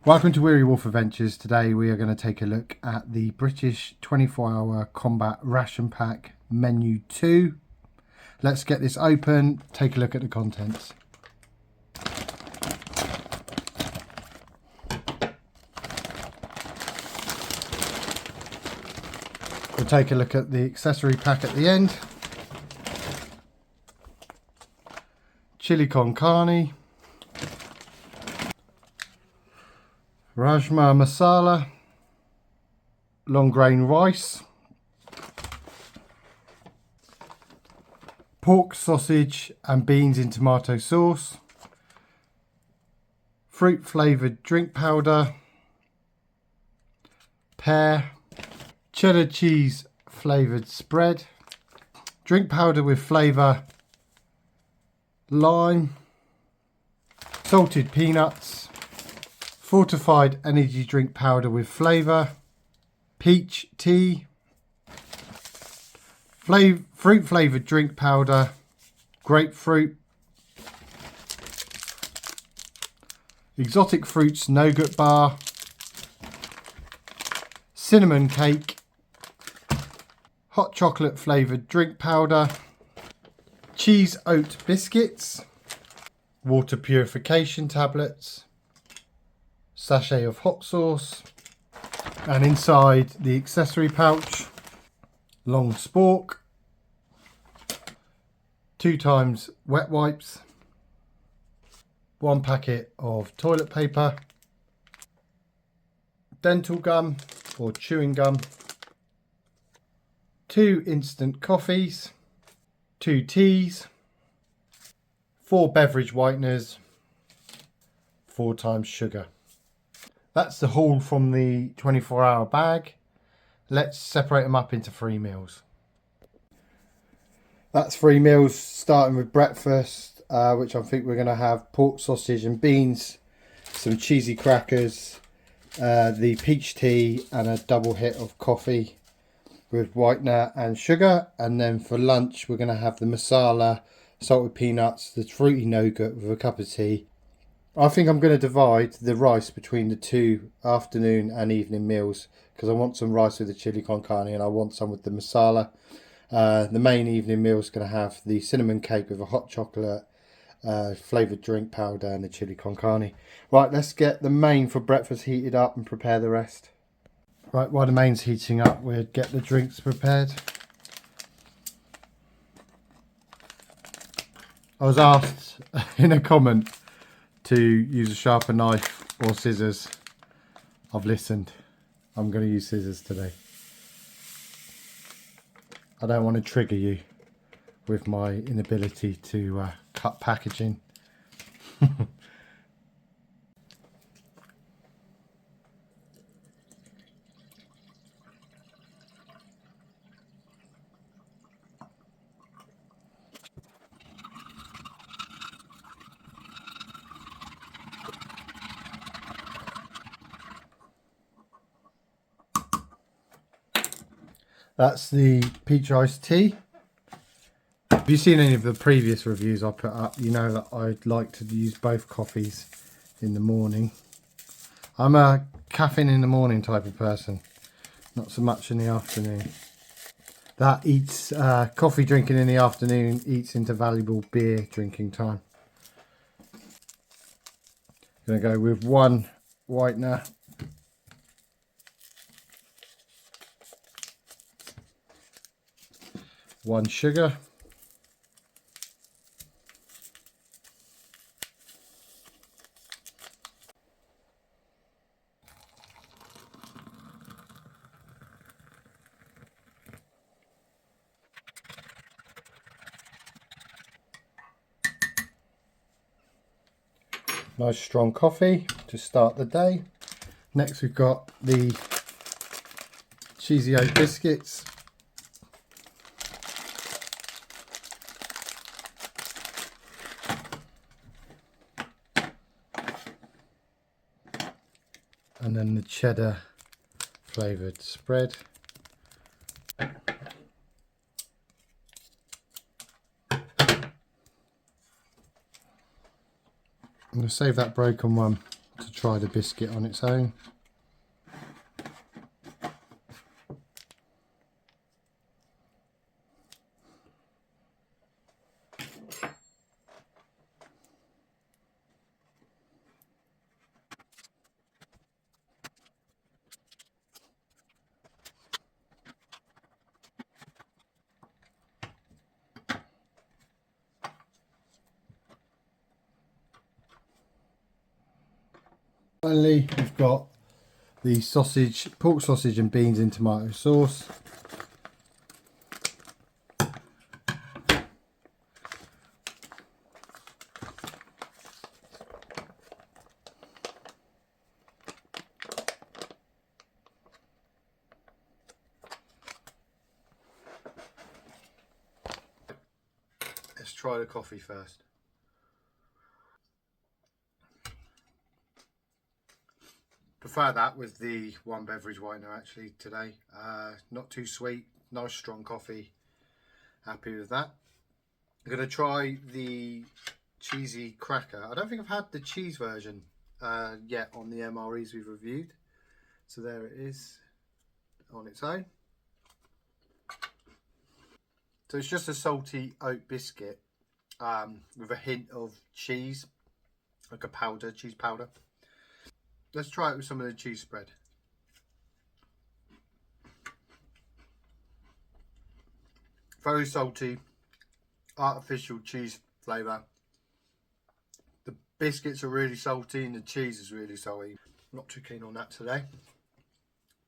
Welcome to Weary Wolf Adventures. Today we are going to take a look at the British 24-hour combat ration pack menu 2. Let's get this open, take a look at the contents. We'll take a look at the accessory pack at the end. Chili con carne, rajma masala, long grain rice, pork sausage and beans in tomato sauce, fruit flavoured drink powder, pear, cheddar cheese flavoured spread, drink powder with flavour, lime, salted peanuts, fortified energy drink powder with flavour, peach tea, fruit flavoured drink powder, grapefruit, exotic fruits nougat bar, cinnamon cake, hot chocolate flavoured drink powder, cheese oat biscuits, water purification tablets, sachet of hot sauce, and inside the accessory pouch, long spork, 2 times wet wipes, 1 packet of toilet paper, dental gum or chewing gum, 2 instant coffees, 2 teas, 4 beverage whiteners, 4 times sugar. That's the haul from the 24-hour bag. Let's separate them up into 3 meals. That's 3 meals, starting with breakfast, which I think we're going to have pork sausage and beans, some cheesy crackers, the peach tea and a double hit of coffee with whitener and sugar. And then for lunch we're going to have the masala, salted peanuts, the fruity nougat with a cup of tea. I think I'm going to divide the rice between the 2 afternoon and evening meals, because I want some rice with the chili con carne and I want some with the masala. The main evening meal is going to have the cinnamon cake with a hot chocolate flavoured drink powder and the chili con carne. Right, let's get the main for breakfast heated up and prepare the rest. Right, while the main's heating up, we'll get the drinks prepared. I was asked in a comment to use a sharper knife or scissors. I've listened. I'm going to use scissors today. I don't want to trigger you with my inability to cut packaging. That's the peach iced tea. If you've seen any of the previous reviews I put up, you know that I'd like to use both coffees in the morning. I'm a caffeine in the morning type of person, not so much in the afternoon. That eats, coffee drinking in the afternoon eats into valuable beer drinking time. Gonna go with 1 whitener, 1 sugar, nice strong coffee to start the day. Next we've got the cheesy oat biscuits. And then the cheddar flavoured spread. I'm going to save that broken one to try try the biscuit on its own. Finally, we've got the sausage, pork sausage and beans in tomato sauce. Let's try the coffee first. Prefer that with the one beverage whitener actually today. Not too sweet, nice strong coffee. Happy with that. I'm going to try the cheesy cracker. I don't think I've had the cheese version yet on the MREs we've reviewed. So there it is on its own. So it's just a salty oat biscuit with a hint of cheese, like a powder, cheese powder. Let's try it with some of the cheese spread. Very salty, artificial cheese flavour. The biscuits are really salty and the cheese is really salty. Not too keen on that today.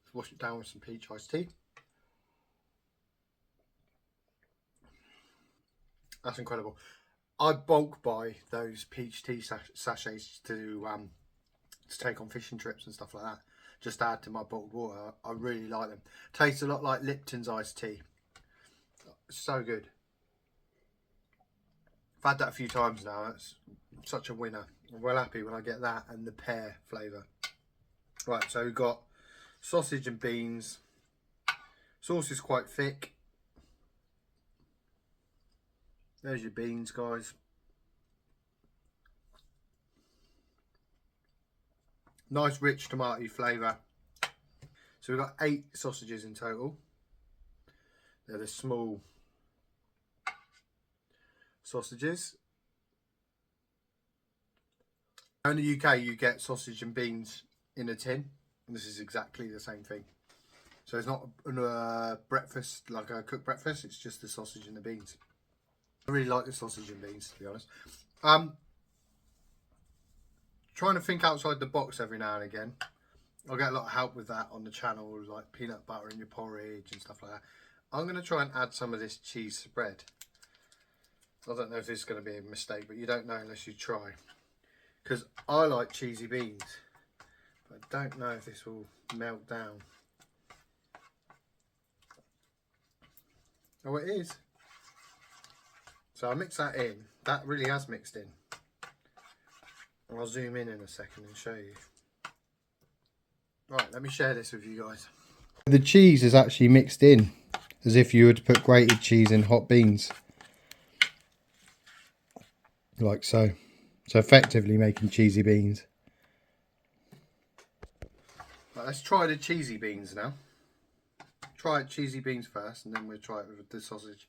Let's wash it down with some peach iced tea. That's incredible. I bulk buy those peach tea sachets to take on fishing trips and stuff like that. Just add to my bottled water. I really like them. Tastes a lot like Lipton's iced tea. So good. I've had that a few times now. That's such a winner. I'm well happy when I get that and the pear flavour. Right, so we've got sausage and beans. Sauce is quite thick. There's your beans, guys. Nice rich tomato flavour. So we've got 8 sausages in total. They're the small sausages. In the UK you get sausage and beans in a tin, and this is exactly the same thing. So it's not a breakfast, like a cooked breakfast, it's just the sausage and the beans. I really like the sausage and beans, to be honest. Trying to think outside the box every now and again. I'll get a lot of help with that on the channel, like peanut butter in your porridge and stuff like that. I'm going to try and add some of this cheese spread. I don't know if this is going to be a mistake, but you don't know unless you try. Because I like cheesy beans, but I don't know if this will melt down. Oh, it is. So I'll mix that in. That really has mixed in. I'll zoom in a second and show you. Right, let me share this with you guys. The cheese is actually mixed in, as if you were to put grated cheese in hot beans. Like so. So effectively making cheesy beans. Right, let's try the cheesy beans now. Try cheesy beans first, and then we'll try it with the sausage.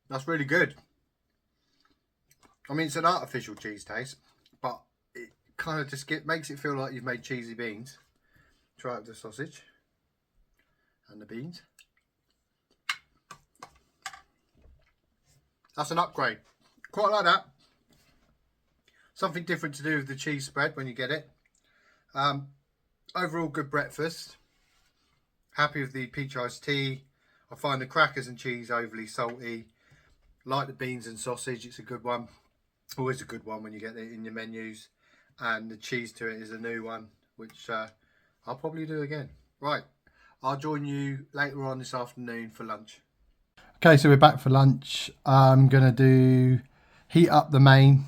That's really good. I mean, it's an artificial cheese taste, but it kind of just makes it feel like you've made cheesy beans. Try it with the sausage and the beans. That's an upgrade. Quite like that. Something different to do with the cheese spread when you get it. Overall good breakfast. Happy with the peach iced tea. I find the crackers and cheese overly salty. Like the beans and sausage, it's a good one. Always a good one when you get it in your menus. And the cheese to it is a new one, which I'll probably do again. Right, I'll join you later on this afternoon for lunch. Okay, so we're back for lunch. I'm going to heat up the main.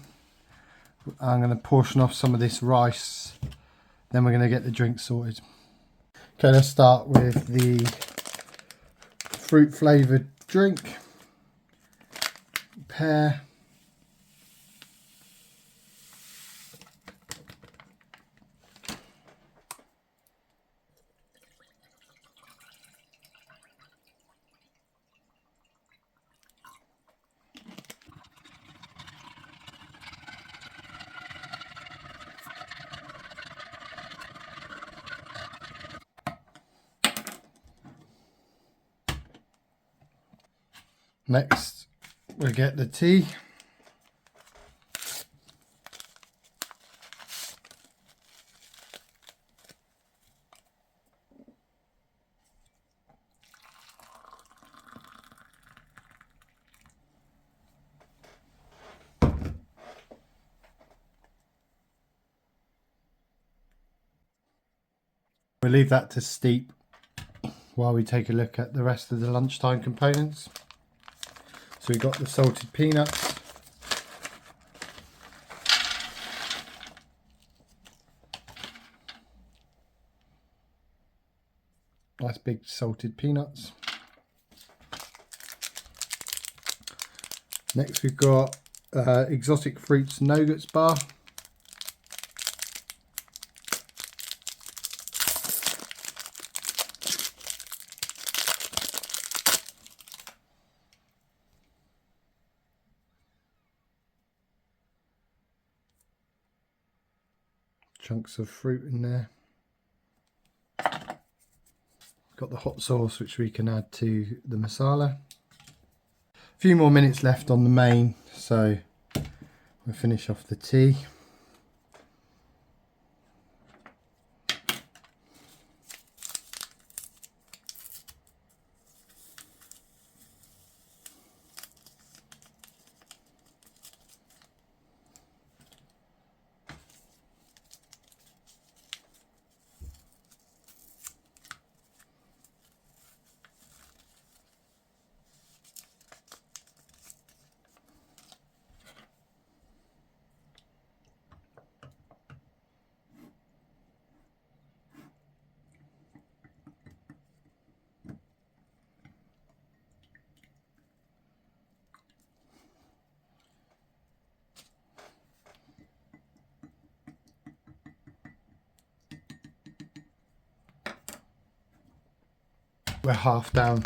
I'm going to portion off some of this rice. Then we're going to get the drink sorted. Okay, let's start with the fruit flavoured drink. Pear. Next we get the tea. We'll leave that to steep while we take a look at the rest of the lunchtime components. So we've got the salted peanuts, nice big salted peanuts. Next we've got exotic fruits nougats bar. Chunks of fruit in there. Got the hot sauce which we can add to the masala. A few more minutes left on the main, so we'll finish off the tea. We're half down.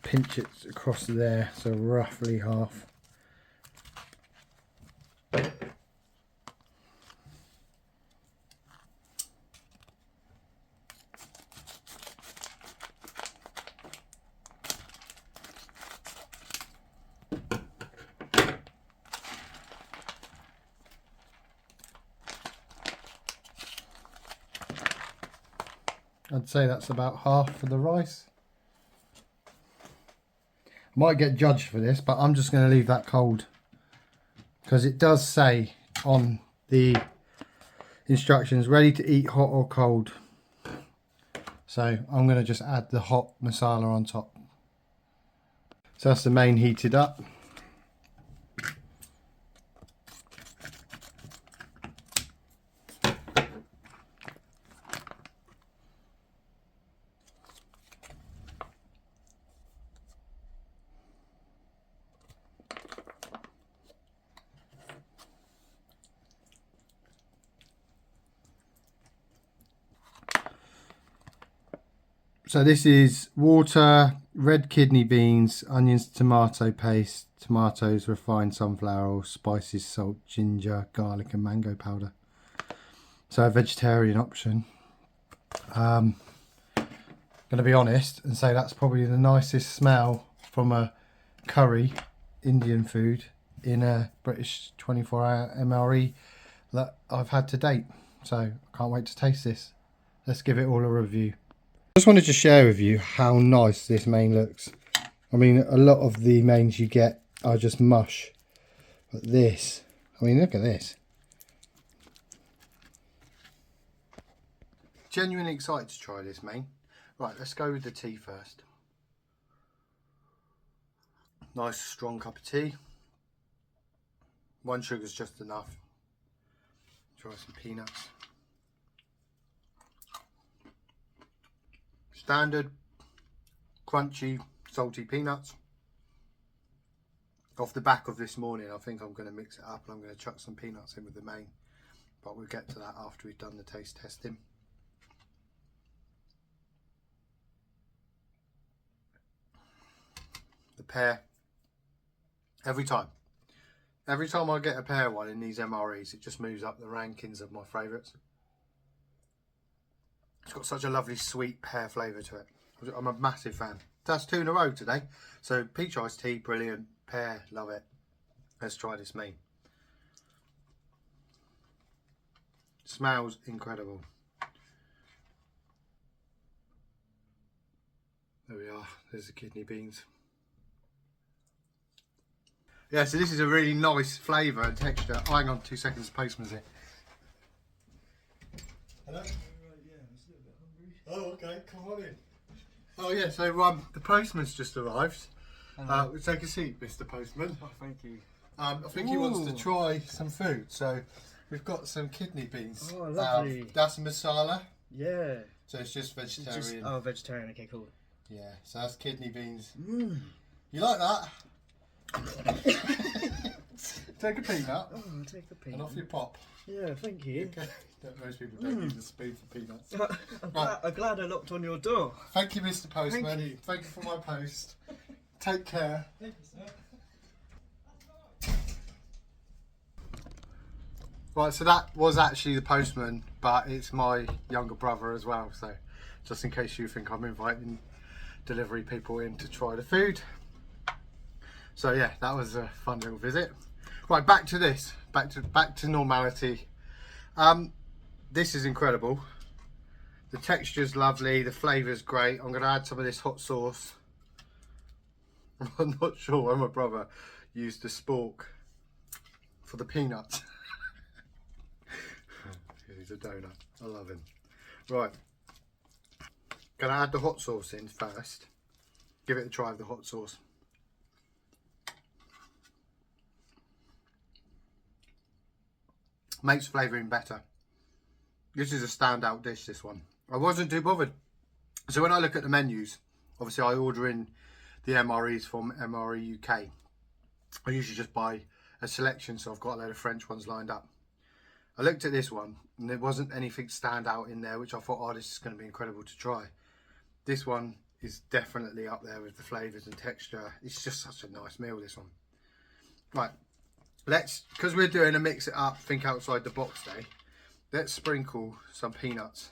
Pinch it across there, so roughly half. I'd say that's about half for the rice. Might get judged for this, but I'm just going to leave that cold, because it does say on the instructions ready to eat hot or cold. So I'm going to just add the hot masala on top. So that's the main heated up. So this is water, red kidney beans, onions, tomato paste, tomatoes, refined sunflower oil, spices, salt, ginger, garlic and mango powder. So a vegetarian option. Going to be honest and say that's probably the nicest smell from a curry, Indian food, in a British 24-hour MRE that I've had to date. So I can't wait to taste this. Let's give it all a review. Just wanted to share with you how nice this main looks. I mean, a lot of the mains you get are just mush, but this, I mean, look at this. Genuinely excited to try this main. Right, let's go with the tea first. Nice strong cup of tea. 1 sugar's just enough. Try some peanuts. Standard crunchy salty peanuts. Off the back of this morning, I think I'm going to mix it up and I'm going to chuck some peanuts in with the main, but we'll get to that after we've done the taste testing. The pear, every time I get a pear one in these MREs, it just moves up the rankings of my favourites. It's got such a lovely sweet pear flavour to it. I'm a massive fan. That's 2 in a row today. So peach iced tea, brilliant. Pear, love it. Let's try this mean. Smells incredible. There we are. There's the kidney beans. Yeah, so this is a really nice flavour and texture. Oh, hang on 2 seconds, postman's here. Hello? Oh, okay, come on in. Oh yeah, so the postman's just arrived. We'll take a seat, Mr. Postman. Oh, thank you. I think he wants to try some food, so we've got some kidney beans. Oh, lovely. That's masala. Yeah. So it's just vegetarian. Oh, vegetarian. Okay, cool. Yeah, so that's kidney beans. You like that? Take a peanut. Oh, I'll take a peanut. And off you pop. Yeah, thank you. Okay. Most people don't use a spoon for peanuts. I'm glad I locked on your door. Thank you, Mr. Postman. Thank you for my post. Take care. Thank you, sir. Right, so that was actually the postman, but it's my younger brother as well. So just in case you think I'm inviting delivery people in to try the food. So yeah, that was a fun little visit. Right, back to this. Back to normality. This is incredible. The texture's lovely, the flavour's great. I'm going to add some of this hot sauce. I'm not sure why my brother used the spork for the peanuts. He's a donut. I love him. Right. Going to add the hot sauce in first. Give it a try of the hot sauce. Makes flavouring better. This is a standout dish, this one. I wasn't too bothered. So when I look at the menus, obviously I order in the MREs from MRE UK. I usually just buy a selection, so I've got a load of French ones lined up. I looked at this one and there wasn't anything stand out in there, which I thought, oh, this is going to be incredible to try. This one is definitely up there with the flavours and texture. It's just such a nice meal, this one. Right, because we're doing a mix it up, think outside the box day, let's sprinkle some peanuts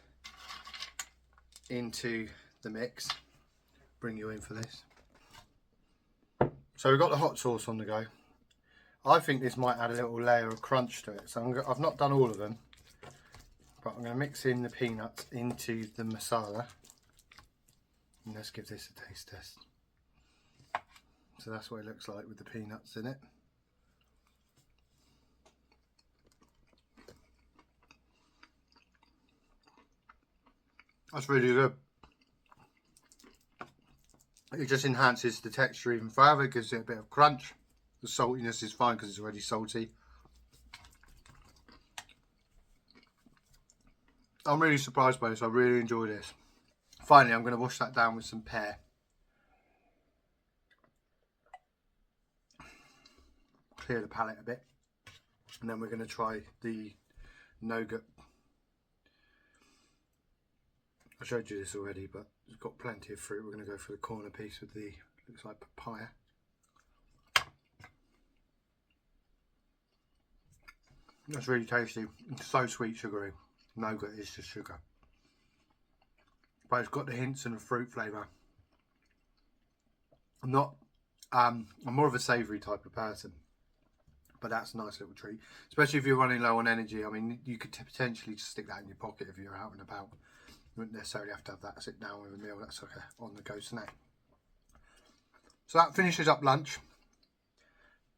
into the mix. Bring you in for this. So we've got the hot sauce on the go. I think this might add a little layer of crunch to it. So I've not done all of them, but I'm going to mix in the peanuts into the masala. And let's give this a taste test. So that's what it looks like with the peanuts in it. That's really good. It just enhances the texture even further, gives it a bit of crunch. The saltiness is fine because it's already salty. I'm really surprised by this. I really enjoy this. Finally, I'm going to wash that down with some pear. Clear the palate a bit. And then we're going to try the nougat. I showed you this already, but it's got plenty of fruit. We're going to go for the corner piece with the, looks like papaya. That's really tasty. It's so sweet, sugary. Nougat is just sugar. But it's got the hints and the fruit flavour. I'm more of a savoury type of person. But that's a nice little treat. Especially if you're running low on energy. I mean, you could potentially just stick that in your pocket if you're out and about. You wouldn't necessarily have to have that sit down with a meal. That's like a on-the-go snack. So that finishes up lunch.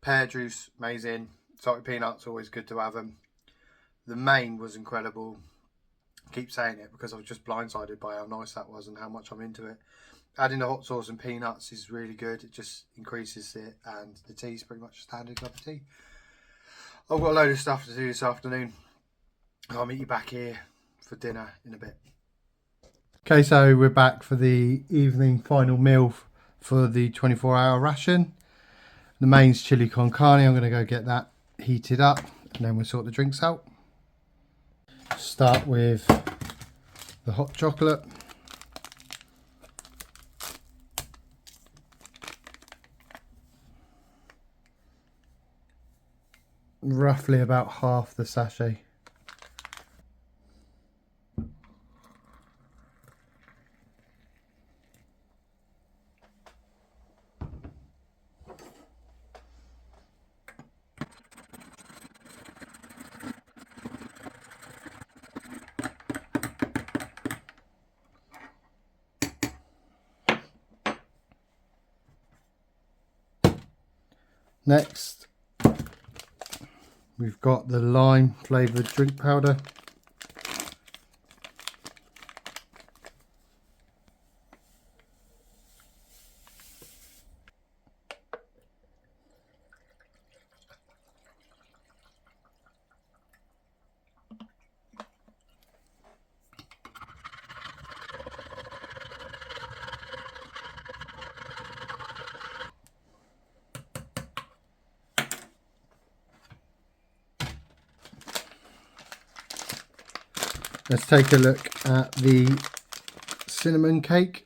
Pear juice, amazing. Salted peanuts, always good to have them. The main was incredible. I keep saying it because I was just blindsided by how nice that was and how much I'm into it. Adding the hot sauce and peanuts is really good. It just increases it, and the tea's pretty much a standard cup of tea. I've got a load of stuff to do this afternoon. I'll meet you back here for dinner in a bit. Okay, so we're back for the evening final meal for the 24-hour ration. The main's chili con carne. I'm going to go get that heated up and then we'll sort the drinks out. Start with the hot chocolate. Roughly about half the sachet. Next, we've got the lime flavoured drink powder. Let's take a look at the cinnamon cake.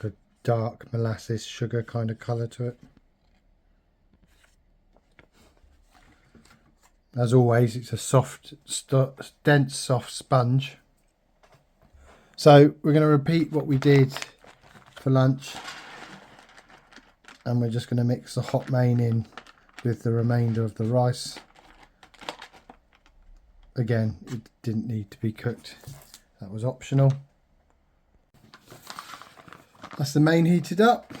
A dark molasses sugar kind of colour to it. As always, it's a soft, dense, soft sponge. So we're going to repeat what we did for lunch, and we're just going to mix the hot main in with the remainder of the rice. Again, it didn't need to be cooked, that was optional. That's the main heated up.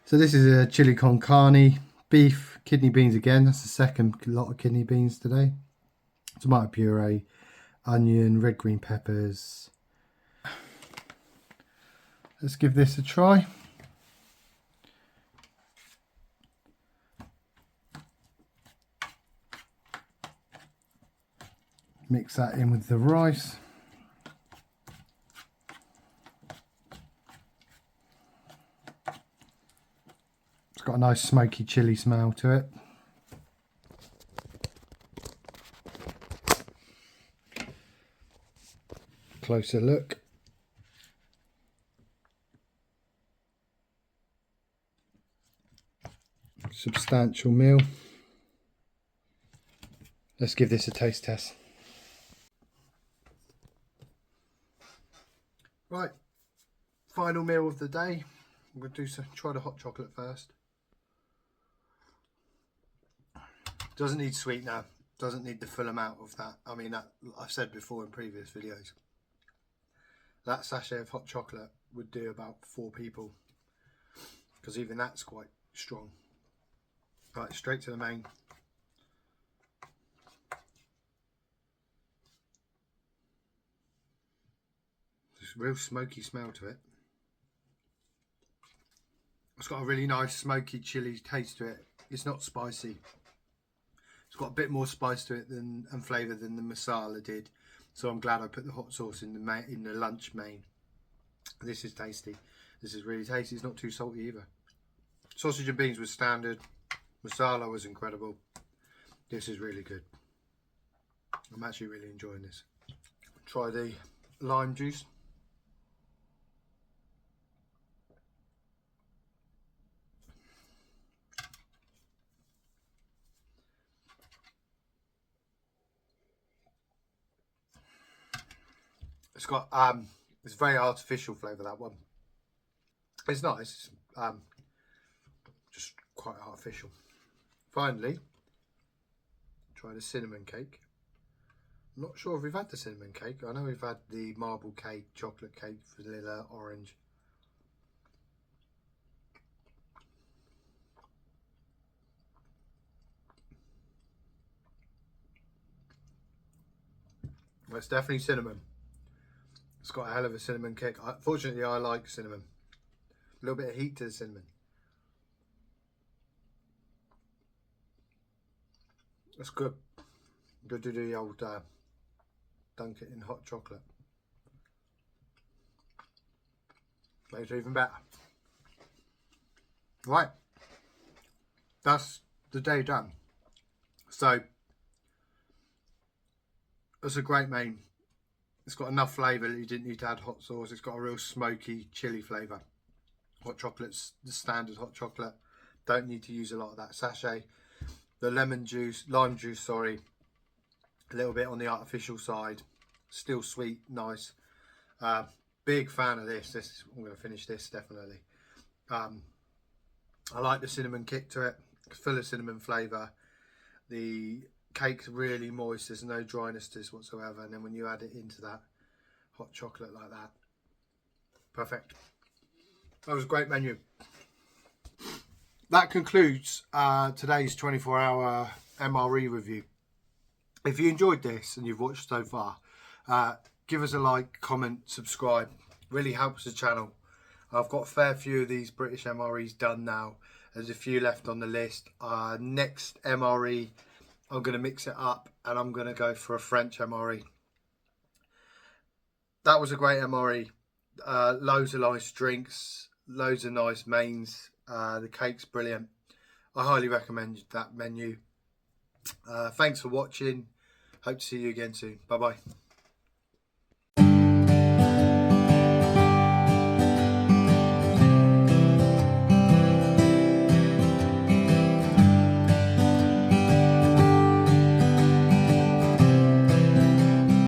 So this is a chili con carne, beef, kidney beans again. That's the second lot of kidney beans today. Tomato puree, onion, red green peppers. Let's give this a try. Mix that in with the rice. It's got a nice smoky chili smell to it. Closer look. Substantial meal. Let's give this a taste test. Right, final meal of the day. I'm going to try the hot chocolate first. Doesn't need sweetener, doesn't need the full amount of that. I mean, that I've said before in previous videos. That sachet of hot chocolate would do about 4 people, because even that's quite strong. Right, straight to the main. There's a real smoky smell to it. It's got a really nice smoky chili taste to it. It's not spicy. It's got a bit more spice to it and flavour than the masala did. So I'm glad I put the hot sauce in the lunch main. This is tasty. This is really tasty. It's not too salty either. Sausage and beans was standard. Masala was incredible. This is really good. I'm actually really enjoying this. Try the lime juice. It's got it's very artificial flavour, that one. It's nice, just quite artificial. Finally, try the cinnamon cake. I'm not sure if we've had the cinnamon cake. I know we've had the marble cake, chocolate cake, vanilla, orange. Well, it's definitely cinnamon. It's got a hell of a cinnamon kick. Fortunately, I like cinnamon. A little bit of heat to the cinnamon. That's good. Good to do the old dunk it in hot chocolate. Makes it even better. Right. That's the day done. So, that's a great main. It's got enough flavour that you didn't need to add hot sauce. It's got a real smoky, chilly flavour. Hot chocolate's the standard hot chocolate. Don't need to use a lot of that sachet. The lime juice, sorry, a little bit on the artificial side. Still sweet, nice. Big fan of this. I'm going to finish this definitely. I like the cinnamon kick to it. It's full of cinnamon flavour. The cake's really moist. There's no dryness to this whatsoever. And then when you add it into that hot chocolate like that, perfect. That was a great menu. That concludes today's 24-hour MRE review. If you enjoyed this and you've watched so far, give us a like, comment, subscribe. Really helps the channel. I've got a fair few of these British MREs done now. There's a few left on the list. Next MRE, I'm going to mix it up and I'm going to go for a French MRE. That was a great MRE. Loads of nice drinks, loads of nice mains. The cake's brilliant. I highly recommend that menu. Thanks for watching. Hope to see you again soon. Bye bye.